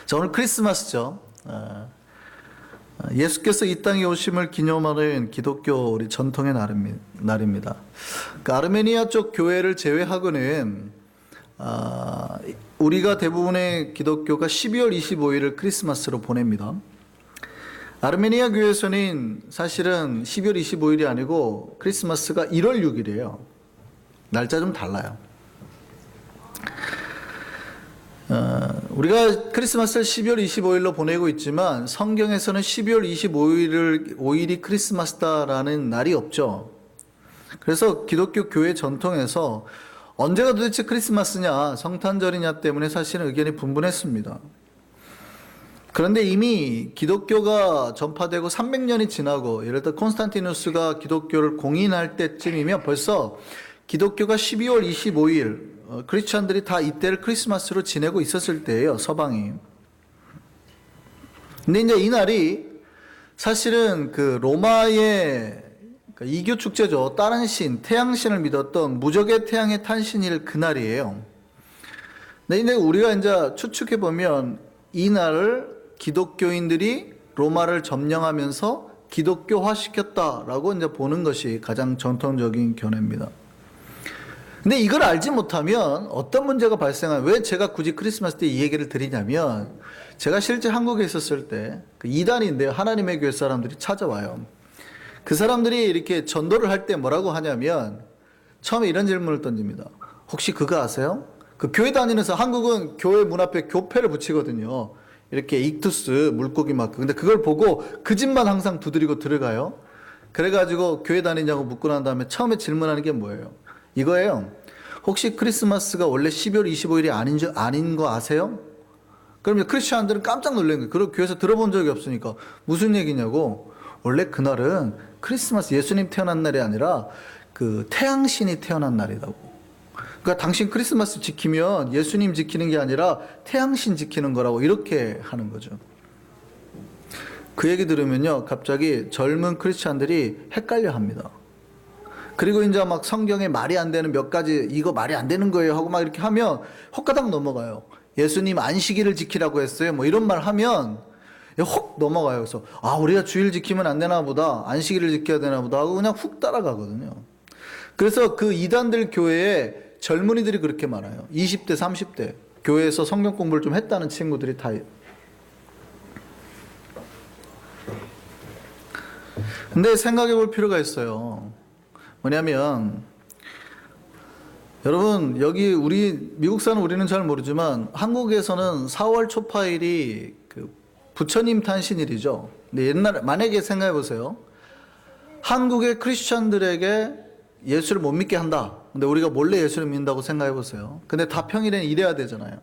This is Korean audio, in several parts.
자, 오늘 크리스마스죠. 예수께서 이 땅에 오심을 기념하는 기독교 우리 전통의 날입니다. 그 아르메니아 쪽 교회를 제외하고는 우리가 대부분의 기독교가 12월 25일을 크리스마스로 보냅니다. 아르메니아 교회에서는 사실은 12월 25일이 아니고 크리스마스가 1월 6일이에요. 날짜 좀 달라요. 우리가 크리스마스를 12월 25일로 보내고 있지만 성경에서는 12월 25일이 크리스마스다라는 날이 없죠. 그래서 기독교 교회 전통에서 언제가 도대체 크리스마스냐, 성탄절이냐 때문에 사실은 의견이 분분했습니다. 그런데 이미 기독교가 전파되고 300년이 지나고, 예를 들어 콘스탄티누스가 기독교를 공인할 때쯤이면 벌써 기독교가 12월 25일, 크리스찬들이 다 이때를 크리스마스로 지내고 있었을 때예요, 서방이. 근데 이제 이 날이 사실은 그 로마의 이교 축제죠. 다른 신, 태양신을 믿었던 무적의 태양의 탄신일 그날이에요. 근데 이제 우리가 이제 추측해 보면 이 날을 기독교인들이 로마를 점령하면서 기독교화 시켰다라고 이제 보는 것이 가장 전통적인 견해입니다. 근데 이걸 알지 못하면 어떤 문제가 발생하면, 왜 제가 굳이 크리스마스 때 이 얘기를 드리냐면, 제가 실제 한국에 있었을 때 그 이단인데요, 하나님의 교회 사람들이 찾아와요. 그 사람들이 이렇게 전도를 할 때 뭐라고 하냐면 처음에 이런 질문을 던집니다. 혹시 그거 아세요? 그 교회 다니면서, 한국은 교회 문 앞에 교패를 붙이거든요. 이렇게 익투스 물고기 마크. 근데 그걸 보고 그 집만 항상 두드리고 들어가요. 그래가지고 교회 다니냐고 묻고 난 다음에 처음에 질문하는 게 뭐예요? 이거예요. 혹시 크리스마스가 원래 12월 25일이 아닌 거 아세요? 그러면 크리스찬들은 깜짝 놀란 거예요. 그리고 교회에서 들어본 적이 없으니까 무슨 얘기냐고. 원래 그날은 크리스마스, 예수님 태어난 날이 아니라 그 태양신이 태어난 날이라고. 그러니까 당신 크리스마스 지키면 예수님 지키는 게 아니라 태양신 지키는 거라고 이렇게 하는 거죠. 그 얘기 들으면요, 갑자기 젊은 크리스찬들이 헷갈려 합니다. 그리고 이제 막 성경에 말이 안 되는 몇 가지, 이거 말이 안 되는 거예요 하고 막 이렇게 하면 헛가닥 넘어가요. 예수님 안식일을 지키라고 했어요, 뭐 이런 말 하면 혹 넘어가요. 그래서 우리가 주일 지키면 안 되나 보다, 안식일을 지켜야 되나 보다 하고 그냥 훅 따라가거든요. 그래서 그 이단들 교회에 젊은이들이 그렇게 많아요. 20대 30대 교회에서 성경 공부를 좀 했다는 친구들이 다. 근데 생각해 볼 필요가 있어요. 뭐냐면, 여러분, 여기 우리 미국 사는 우리는 잘 모르지만 한국에서는 4월 초파일이 그 부처님 탄신일이죠. 근데 옛날에 만약에 생각해 보세요. 한국의 크리스천들에게 예수를 못 믿게 한다. 근데 우리가 몰래 예수를 믿는다고 생각해 보세요. 근데 다 평일에는 일해야 되잖아요.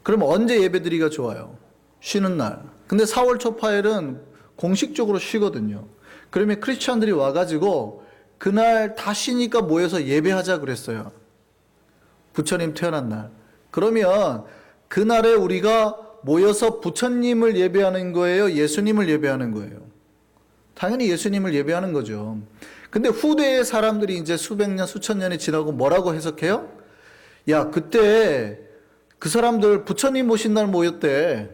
그럼 언제 예배드리기가 좋아요? 쉬는 날. 근데 4월 초파일은 공식적으로 쉬거든요. 그러면 크리스천들이 와가지고 그날 다 쉬니까 모여서 예배하자 그랬어요. 부처님 태어난 날. 그러면 그날에 우리가 모여서 부처님을 예배하는 거예요? 예수님을 예배하는 거예요? 당연히 예수님을 예배하는 거죠. 근데 후대의 사람들이 이제 수백 년, 수천 년이 지나고 뭐라고 해석해요? 야, 그때 그 사람들 부처님 모신 날 모였대.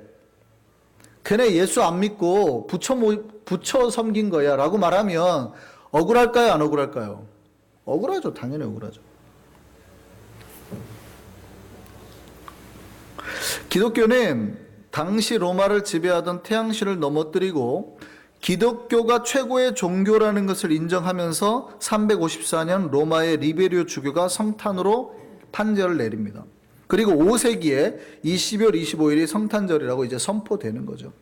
걔네 예수 안 믿고 부처 섬긴 거야 라고 말하면 억울할까요? 안 억울할까요? 억울하죠. 당연히 억울하죠. 기독교는 당시 로마를 지배하던 태양신을 넘어뜨리고 기독교가 최고의 종교라는 것을 인정하면서 354년 로마의 리베리오 주교가 성탄으로 판결을 내립니다. 그리고 5세기에 이 12월 25일이 성탄절이라고 이제 선포되는 거죠.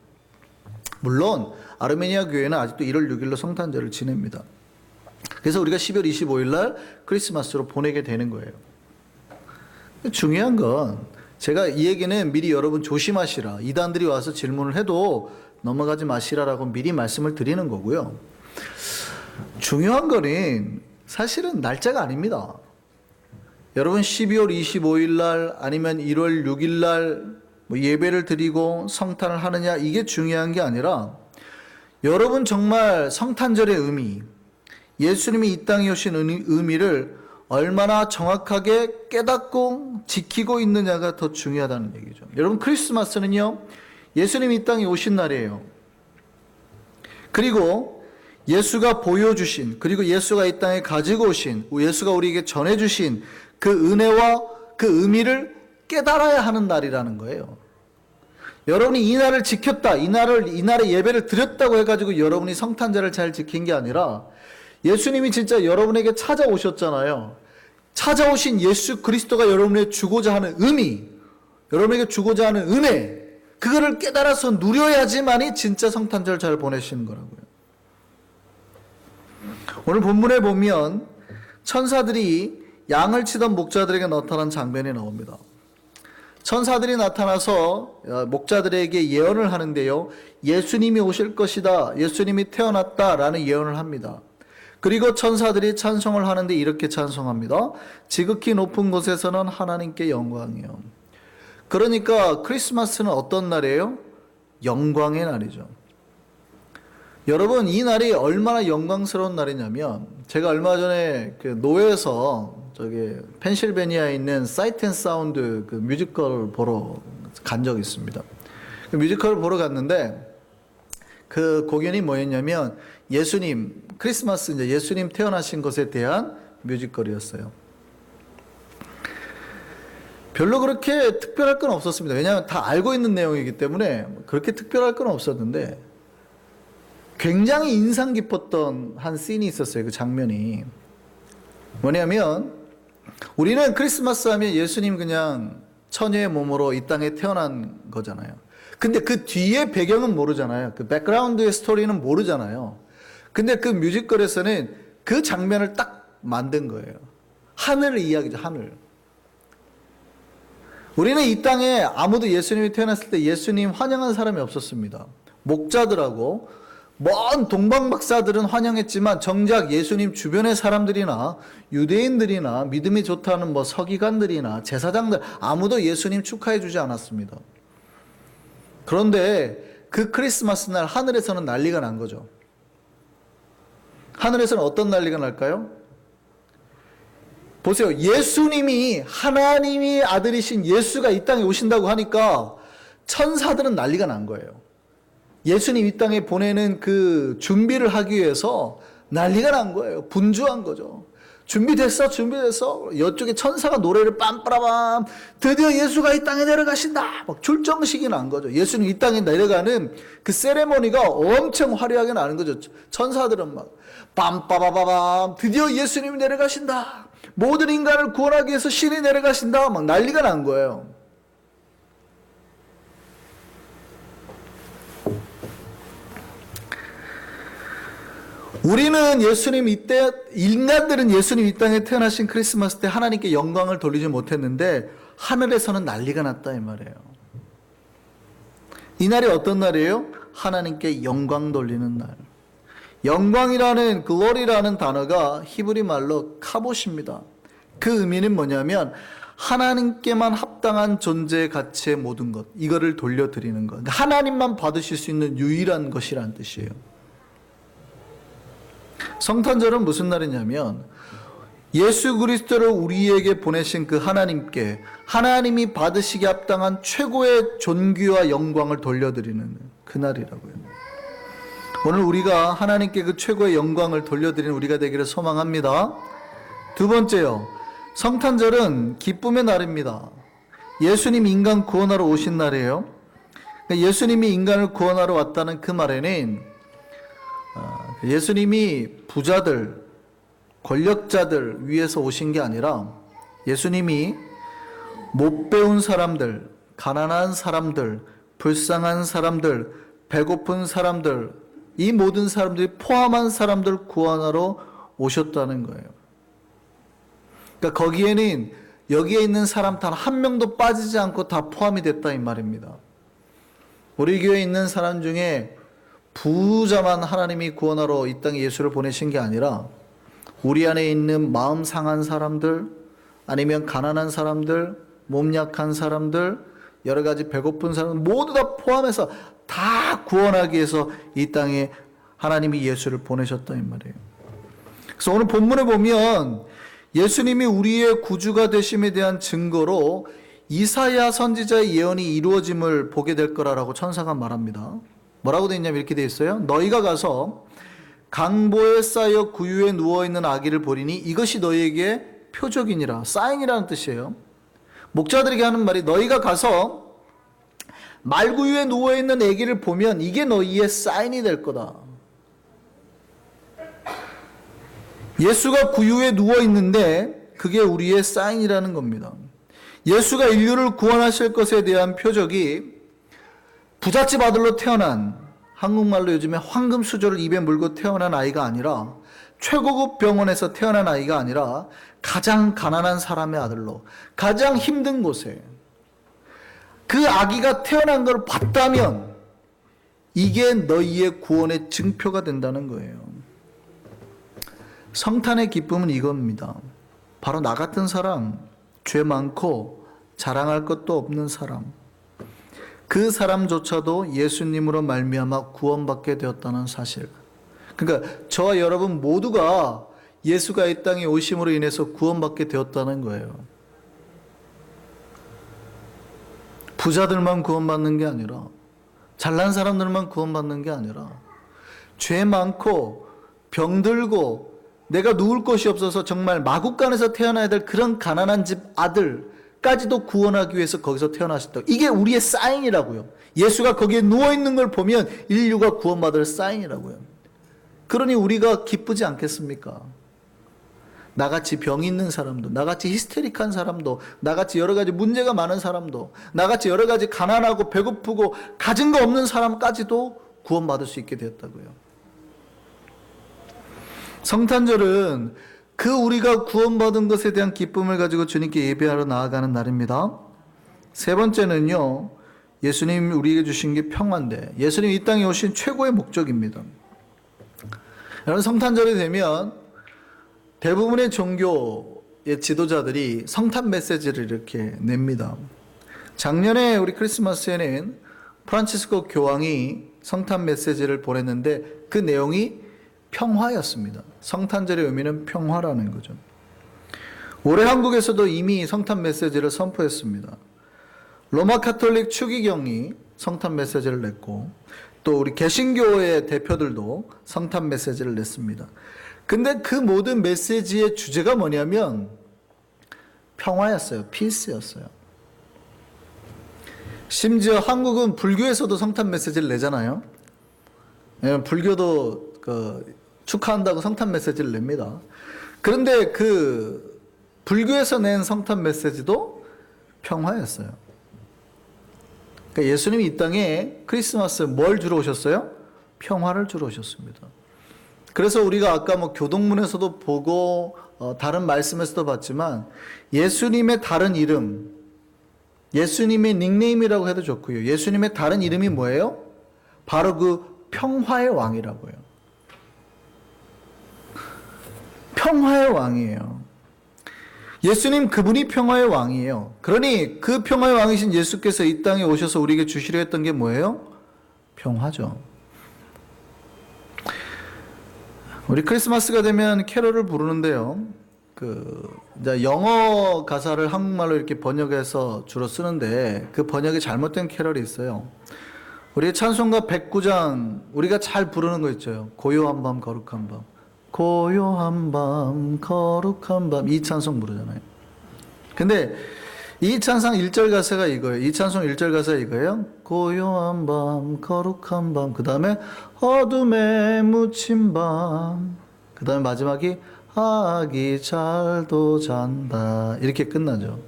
물론 아르메니아 교회는 아직도 1월 6일로 성탄절을 지냅니다. 그래서 우리가 12월 25일 날 크리스마스로 보내게 되는 거예요. 중요한 건, 제가 이 얘기는 미리 여러분 조심하시라, 이단들이 와서 질문을 해도 넘어가지 마시라라고 미리 말씀을 드리는 거고요. 중요한 거는 사실은 날짜가 아닙니다. 여러분 12월 25일 날 아니면 1월 6일 날 뭐 예배를 드리고 성탄을 하느냐, 이게 중요한 게 아니라 여러분 정말 성탄절의 의미, 예수님이 이 땅에 오신 의미를 얼마나 정확하게 깨닫고 지키고 있느냐가 더 중요하다는 얘기죠. 여러분, 크리스마스는요, 예수님이 이 땅에 오신 날이에요. 그리고 예수가 보여주신, 그리고 예수가 이 땅에 가지고 오신, 예수가 우리에게 전해주신 그 은혜와 그 의미를 깨달아야 하는 날이라는 거예요. 여러분이 이 날을 지켰다, 이 날에 예배를 드렸다고 해가지고 여러분이 성탄절을 잘 지킨 게 아니라 예수님이 진짜 여러분에게 찾아오셨잖아요. 찾아오신 예수 그리스도가 여러분에게 주고자 하는 의미, 여러분에게 주고자 하는 은혜, 그거를 깨달아서 누려야지만이 진짜 성탄절 잘 보내시는 거라고요. 오늘 본문에 보면 천사들이 양을 치던 목자들에게 나타난 장면이 나옵니다. 천사들이 나타나서 목자들에게 예언을 하는데요, 예수님이 오실 것이다, 예수님이 태어났다라는 예언을 합니다. 그리고 천사들이 찬송을 하는데 이렇게 찬송합니다. 지극히 높은 곳에서는 하나님께 영광이요. 그러니까 크리스마스는 어떤 날이에요? 영광의 날이죠. 여러분, 이 날이 얼마나 영광스러운 날이냐면, 제가 얼마 전에 그 노회에서 저기 펜실베니아에 있는 사이트 앤 사운드 그 뮤지컬을 보러 간 적이 있습니다. 그 뮤지컬을 보러 갔는데 그 공연이 뭐였냐면 예수님, 크리스마스 이제 예수님 태어나신 것에 대한 뮤지컬이었어요. 별로 그렇게 특별할 건 없었습니다. 왜냐하면 다 알고 있는 내용이기 때문에 그렇게 특별할 건 없었는데 굉장히 인상 깊었던 한 씬이 있었어요. 그 장면이 뭐냐면, 우리는 크리스마스 하면 예수님 그냥 처녀의 몸으로 이 땅에 태어난 거잖아요. 근데 그 뒤에 배경은 모르잖아요. 그 백그라운드의 스토리는 모르잖아요. 근데 그 뮤지컬에서는 그 장면을 딱 만든 거예요. 하늘을 이야기죠, 하늘. 우리는 이 땅에 아무도 예수님이 태어났을 때 예수님 환영한 사람이 없었습니다. 목자들하고 먼 동방박사들은 환영했지만 정작 예수님 주변의 사람들이나 유대인들이나 믿음이 좋다는 서기관들이나 제사장들 아무도 예수님 축하해 주지 않았습니다. 그런데 그 크리스마스 날 하늘에서는 난리가 난 거죠. 하늘에서는 어떤 난리가 날까요? 보세요. 예수님이, 하나님이 아들이신 예수가 이 땅에 오신다고 하니까 천사들은 난리가 난 거예요. 예수님 이 땅에 보내는 그 준비를 하기 위해서 난리가 난 거예요. 분주한 거죠. 준비됐어, 준비됐어. 이쪽에 천사가 노래를 빰빠라밤, 드디어 예수가 이 땅에 내려가신다, 막 출정식이 난 거죠. 예수님 이 땅에 내려가는 그 세레모니가 엄청 화려하게 나는 거죠. 천사들은 막 빰빠바바밤, 드디어 예수님이 내려가신다, 모든 인간을 구원하기 위해서 신이 내려가신다, 막 난리가 난 거예요. 우리는 예수님 이때, 인간들은 예수님 이 땅에 태어나신 크리스마스 때 하나님께 영광을 돌리지 못했는데 하늘에서는 난리가 났다 이 말이에요. 이 날이 어떤 날이에요? 하나님께 영광 돌리는 날. 영광이라는, glory라는 단어가 히브리 말로 카봇입니다. 그 의미는 뭐냐면 하나님께만 합당한 존재 가치의 모든 것, 이거를 돌려드리는 것, 하나님만 받으실 수 있는 유일한 것이라는 뜻이에요. 성탄절은 무슨 날이냐면 예수 그리스도를 우리에게 보내신 그 하나님께 하나님이 받으시기에 합당한 최고의 존귀와 영광을 돌려드리는 그 날이라고요. 오늘 우리가 하나님께 그 최고의 영광을 돌려드리는 우리가 되기를 소망합니다. 두 번째요, 성탄절은 기쁨의 날입니다. 예수님 인간 구원하러 오신 날이에요. 예수님이 인간을 구원하러 왔다는 그 말에는 예수님이 부자들, 권력자들 위해서 오신 게 아니라 예수님이 못 배운 사람들, 가난한 사람들, 불쌍한 사람들, 배고픈 사람들, 이 모든 사람들이 포함한 사람들 구원하러 오셨다는 거예요. 그러니까 거기에는 여기에 있는 사람 단 한 명도 빠지지 않고 다 포함이 됐다 이 말입니다. 우리 교회에 있는 사람 중에 부자만 하나님이 구원하러 이 땅에 예수를 보내신 게 아니라 우리 안에 있는 마음 상한 사람들, 아니면 가난한 사람들, 몸 약한 사람들, 여러 가지 배고픈 사람들 모두 다 포함해서 다 구원하기 위해서 이 땅에 하나님이 예수를 보내셨다 이 말이에요. 그래서 오늘 본문에 보면 예수님이 우리의 구주가 되심에 대한 증거로 이사야 선지자의 예언이 이루어짐을 보게 될 거라고 천사가 말합니다. 뭐라고 되어 있냐면 이렇게 되어 있어요. 너희가 가서 강보에 쌓여 구유에 누워있는 아기를 보리니 이것이 너희에게 표적이니라. 사인이라는 뜻이에요. 목자들에게 하는 말이 너희가 가서 말구유에 누워있는 아기를 보면 이게 너희의 사인이 될 거다. 예수가 구유에 누워있는데 그게 우리의 사인이라는 겁니다. 예수가 인류를 구원하실 것에 대한 표적이 부잣집 아들로 태어난, 한국말로 요즘에 황금 수저를 입에 물고 태어난 아이가 아니라 최고급 병원에서 태어난 아이가 아니라 가장 가난한 사람의 아들로 가장 힘든 곳에 그 아기가 태어난 걸 봤다면 이게 너희의 구원의 증표가 된다는 거예요. 성탄의 기쁨은 이겁니다. 바로 나 같은 사람, 죄 많고 자랑할 것도 없는 사람, 그 사람조차도 예수님으로 말미암아 구원받게 되었다는 사실. 그러니까 저와 여러분 모두가 예수가 이 땅에 오심으로 인해서 구원받게 되었다는 거예요. 부자들만 구원받는 게 아니라, 잘난 사람들만 구원받는 게 아니라, 죄 많고 병들고 내가 누울 곳이 없어서 정말 마국간에서 태어나야 될 그런 가난한 집 아들까지도 구원하기 위해서 거기서 태어나셨다. 이게 우리의 사인이라고요. 예수가 거기에 누워있는 걸 보면 인류가 구원받을 사인이라고요. 그러니 우리가 기쁘지 않겠습니까? 나같이 병이 있는 사람도, 나같이 히스테릭한 사람도, 나같이 여러 가지 문제가 많은 사람도, 나같이 여러 가지 가난하고 배고프고 가진 거 없는 사람까지도 구원받을 수 있게 되었다고요. 성탄절은 그 우리가 구원받은 것에 대한 기쁨을 가지고 주님께 예배하러 나아가는 날입니다. 세 번째는요, 예수님이 우리에게 주신 게 평화인데, 예수님이 이 땅에 오신 최고의 목적입니다. 여러분, 성탄절이 되면 대부분의 종교의 지도자들이 성탄 메시지를 이렇게 냅니다. 작년에 우리 크리스마스에는 프란치스코 교황이 성탄 메시지를 보냈는데 그 내용이 평화였습니다. 성탄절의 의미는 평화라는 거죠. 올해 한국에서도 이미 성탄 메시지를 선포했습니다. 로마 카톨릭 추기경이 성탄 메시지를 냈고 또 우리 개신교의 대표들도 성탄 메시지를 냈습니다. 근데 그 모든 메시지의 주제가 뭐냐면 평화였어요. 피스였어요. 심지어 한국은 불교에서도 성탄 메시지를 내잖아요. 불교도 축하한다고 성탄 메시지를 냅니다. 그런데 그 불교에서 낸 성탄 메시지도 평화였어요. 그러니까 예수님이 이 땅에 크리스마스 뭘 주러 오셨어요? 평화를 주러 오셨습니다. 그래서 우리가 아까 교동문에서도 보고 다른 말씀에서도 봤지만 예수님의 다른 이름, 예수님의 닉네임이라고 해도 좋고요. 예수님의 다른 이름이 뭐예요? 바로 그 평화의 왕이라고요. 평화의 왕이에요. 예수님 그분이 평화의 왕이에요. 그러니 그 평화의 왕이신 예수께서 이 땅에 오셔서 우리에게 주시려 했던 게 뭐예요? 평화죠. 우리 크리스마스가 되면 캐롤을 부르는데요. 이제 영어 가사를 한국말로 이렇게 번역해서 주로 쓰는데 그 번역이 잘못된 캐럴이 있어요. 우리 찬송가 109장 우리가 잘 부르는 거 있죠. 고요한 밤 거룩한 밤. 고요한 밤 거룩한 밤 이 찬송 부르잖아요. 근데 이 찬송 1절 가사가 이거예요. 이 찬송 1절 가사가 이거예요. 고요한 밤 거룩한 밤 그 다음에 어둠에 묻힌 밤 그 다음에 마지막이 아기 잘도 잔다 이렇게 끝나죠.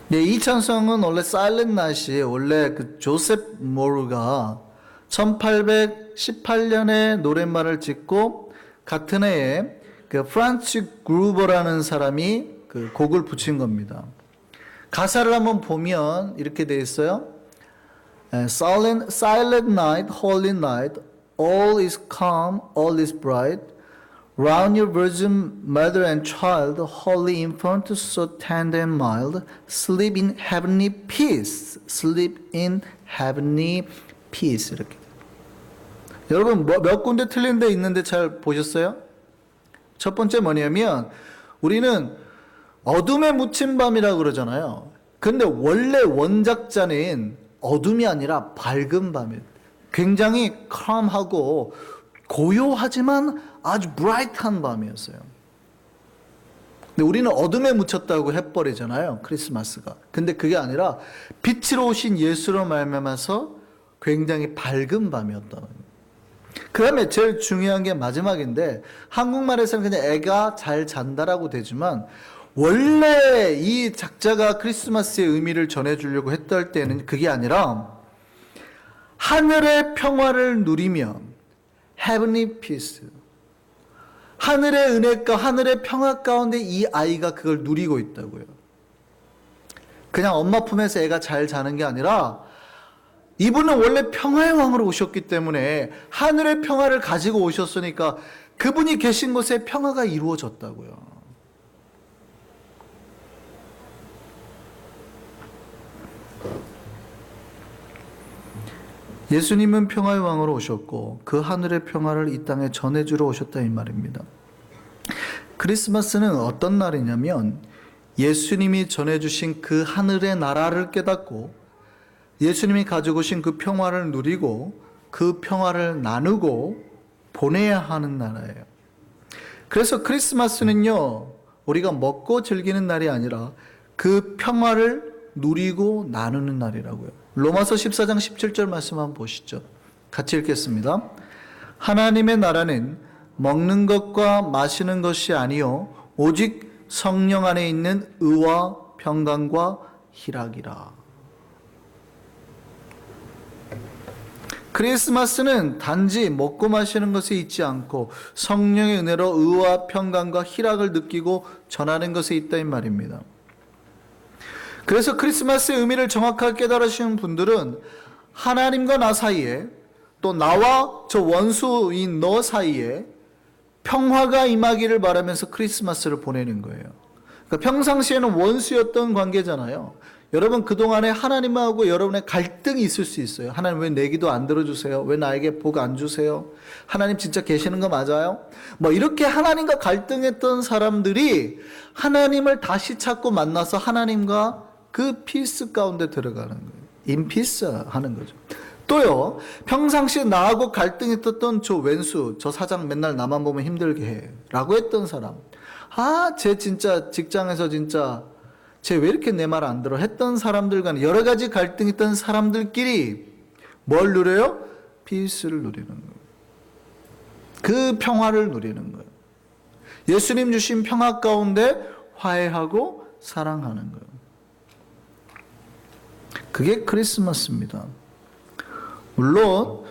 네, 이 찬송은 원래 사일렌트 나잇이 원래 그 조셉 모르가 1818년에 노랫말을 짓고 같은 해에 그 프란츠 그루버라는 사람이 그 곡을 붙인 겁니다. 가사를 한번 보면 이렇게 되어 있어요. Silent night, holy night, all is calm, all is bright. Round your virgin mother and child, holy infant, so tender and mild, sleep in heavenly peace. Sleep in heavenly peace. 이렇게. 여러분 몇 군데 틀린 데 있는데 잘 보셨어요? 첫 번째 뭐냐면 우리는 어둠에 묻힌 밤이라고 그러잖아요. 근데 원래 원작자는 어둠이 아니라 밝은 밤이에요. 굉장히 calm하고 고요하지만 아주 브라이트한 밤이었어요. 근데 우리는 어둠에 묻혔다고 해버리잖아요. 크리스마스가. 근데 그게 아니라 빛으로 오신 예수로 말미암아서 굉장히 밝은 밤이었다는 거예요. 그 다음에 제일 중요한 게 마지막인데 한국말에서는 그냥 애가 잘 잔다라고 되지만 원래 이 작자가 크리스마스의 의미를 전해주려고 했던 때는 그게 아니라 하늘의 평화를 누리면 heavenly peace, 하늘의 은혜가 하늘의 평화 가운데 이 아이가 그걸 누리고 있다고요. 그냥 엄마 품에서 애가 잘 자는 게 아니라 이분은 원래 평화의 왕으로 오셨기 때문에 하늘의 평화를 가지고 오셨으니까 그분이 계신 곳에 평화가 이루어졌다고요. 예수님은 평화의 왕으로 오셨고 그 하늘의 평화를 이 땅에 전해주러 오셨다 이 말입니다. 크리스마스는 어떤 날이냐면 예수님이 전해주신 그 하늘의 나라를 깨닫고 예수님이 가지고 오신 그 평화를 누리고 그 평화를 나누고 보내야 하는 나라예요. 그래서 크리스마스는요, 우리가 먹고 즐기는 날이 아니라 그 평화를 누리고 나누는 날이라고요. 로마서 14장 17절 말씀 한번 보시죠. 같이 읽겠습니다. 하나님의 나라는 먹는 것과 마시는 것이 아니요 오직 성령 안에 있는 의와 평강과 희락이라. 크리스마스는 단지 먹고 마시는 것에 있지 않고 성령의 은혜로 의와 평강과 희락을 느끼고 전하는 것에 있다 이 말입니다. 그래서 크리스마스의 의미를 정확하게 깨달으시는 분들은 하나님과 나 사이에 또 나와 저 원수인 너 사이에 평화가 임하기를 바라면서 크리스마스를 보내는 거예요. 그러니까 평상시에는 원수였던 관계잖아요. 여러분 그동안에 하나님하고 여러분의 갈등이 있을 수 있어요. 하나님 왜 내 기도 안 들어주세요? 왜 나에게 복 안 주세요? 하나님 진짜 계시는 거 맞아요? 뭐 이렇게 하나님과 갈등했던 사람들이 하나님을 다시 찾고 만나서 하나님과 그 피스 가운데 들어가는 거예요. 인피스 하는 거죠. 또요, 평상시에 나하고 갈등했던 저 왼수, 저 사장 맨날 나만 보면 힘들게 해 라고 했던 사람, 쟤 진짜 직장에서 진짜 쟤 왜 이렇게 내 말 안 들어 했던 사람들과는 여러 가지 갈등했던 사람들끼리 뭘 누려요? 피스를 누리는 거예요. 그 평화를 누리는 거예요. 예수님 주신 평화 가운데 화해하고 사랑하는 거예요. 그게 크리스마스입니다. 물론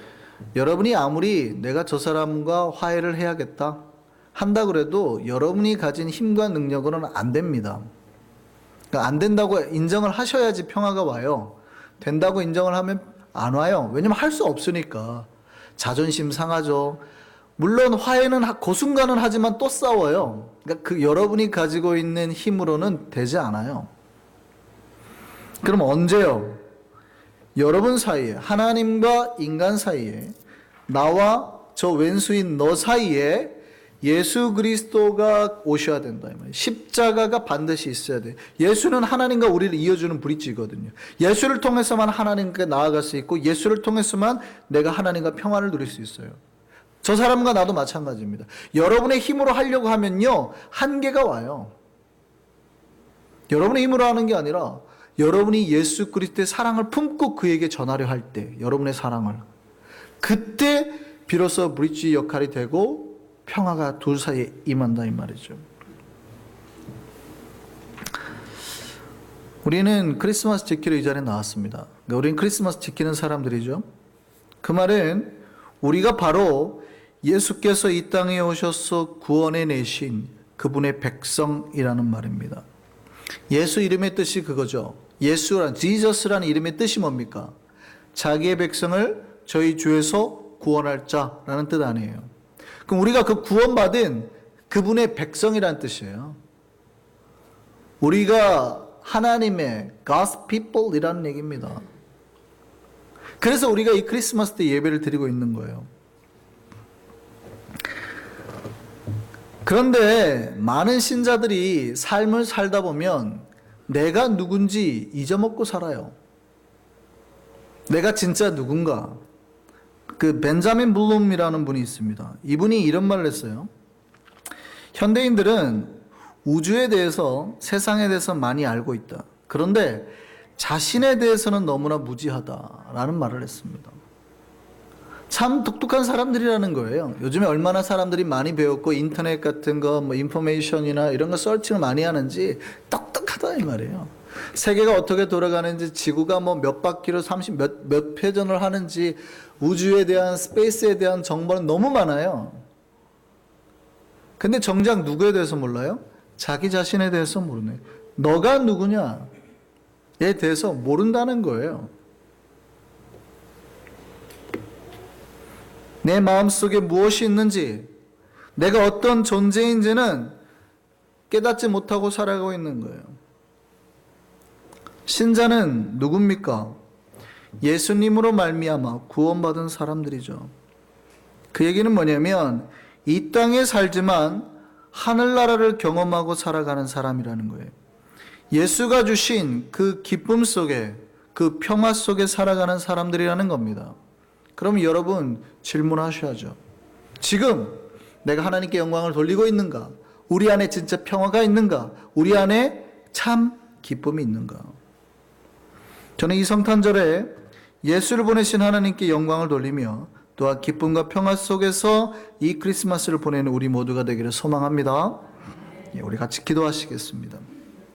여러분이 아무리 내가 저 사람과 화해를 해야겠다 한다 그래도 여러분이 가진 힘과 능력으로는 안 됩니다. 그러니까 안 된다고 인정을 하셔야지 평화가 와요. 된다고 인정을 하면 안 와요. 왜냐면 할 수 없으니까. 자존심 상하죠. 물론 화해는 그 순간은 하지만 또 싸워요. 그러니까 그 여러분이 가지고 있는 힘으로는 되지 않아요. 그럼 언제요? 여러분 사이에, 하나님과 인간 사이에, 나와 저 왼수인 너 사이에 예수 그리스도가 오셔야 된다. 십자가가 반드시 있어야 돼. 예수는 하나님과 우리를 이어주는 브릿지거든요. 예수를 통해서만 하나님께 나아갈 수 있고 예수를 통해서만 내가 하나님과 평화를 누릴 수 있어요. 저 사람과 나도 마찬가지입니다. 여러분의 힘으로 하려고 하면요, 한계가 와요. 여러분의 힘으로 하는 게 아니라 여러분이 예수 그리스도의 사랑을 품고 그에게 전하려 할 때, 여러분의 사랑을, 그때 비로소 브릿지 역할이 되고 평화가 둘 사이에 임한다 이 말이죠. 우리는 크리스마스 지키러 이 자리에 나왔습니다. 그러니까 우리는 크리스마스 지키는 사람들이죠. 그 말은 우리가 바로 예수께서 이 땅에 오셔서 구원해 내신 그분의 백성이라는 말입니다. 예수 이름의 뜻이 그거죠. 예수란, 지저스라는 이름의 뜻이 뭡니까? 자기의 백성을 저희 주에서 구원할 자라는 뜻 아니에요. 그럼 우리가 그 구원받은 그분의 백성이라는 뜻이에요. 우리가 하나님의 God's people이라는 얘기입니다. 그래서 우리가 이 크리스마스 때 예배를 드리고 있는 거예요. 그런데 많은 신자들이 삶을 살다 보면 내가 누군지 잊어먹고 살아요. 내가 진짜 누군가. 그 벤자민 블룸이라는 분이 있습니다. 이분이 이런 말을 했어요. 현대인들은 우주에 대해서, 세상에 대해서 많이 알고 있다. 그런데 자신에 대해서는 너무나 무지하다라는 말을 했습니다. 참 독특한 사람들이라는 거예요. 요즘에 얼마나 사람들이 많이 배웠고 인터넷 같은 거, 뭐 인포메이션이나 이런 거 서칭을 많이 하는지 똑똑하다 이 말이에요. 세계가 어떻게 돌아가는지, 지구가 뭐 몇 바퀴로 몇 회전을 하는지, 우주에 대한, 스페이스에 대한 정보는 너무 많아요. 근데 정작 누구에 대해서 몰라요? 자기 자신에 대해서 모르네. 너가 누구냐에 대해서 모른다는 거예요. 내 마음속에 무엇이 있는지, 내가 어떤 존재인지는 깨닫지 못하고 살아가고 있는 거예요. 신자는 누굽니까? 예수님으로 말미암아 구원받은 사람들이죠. 그 얘기는 뭐냐면 이 땅에 살지만 하늘나라를 경험하고 살아가는 사람이라는 거예요. 예수가 주신 그 기쁨 속에, 그 평화 속에 살아가는 사람들이라는 겁니다. 그럼 여러분 질문하셔야죠. 지금 내가 하나님께 영광을 돌리고 있는가? 우리 안에 진짜 평화가 있는가? 우리 안에 참 기쁨이 있는가? 저는 이 성탄절에 예수를 보내신 하나님께 영광을 돌리며 또한 기쁨과 평화 속에서 이 크리스마스를 보내는 우리 모두가 되기를 소망합니다. 우리 같이 기도하시겠습니다.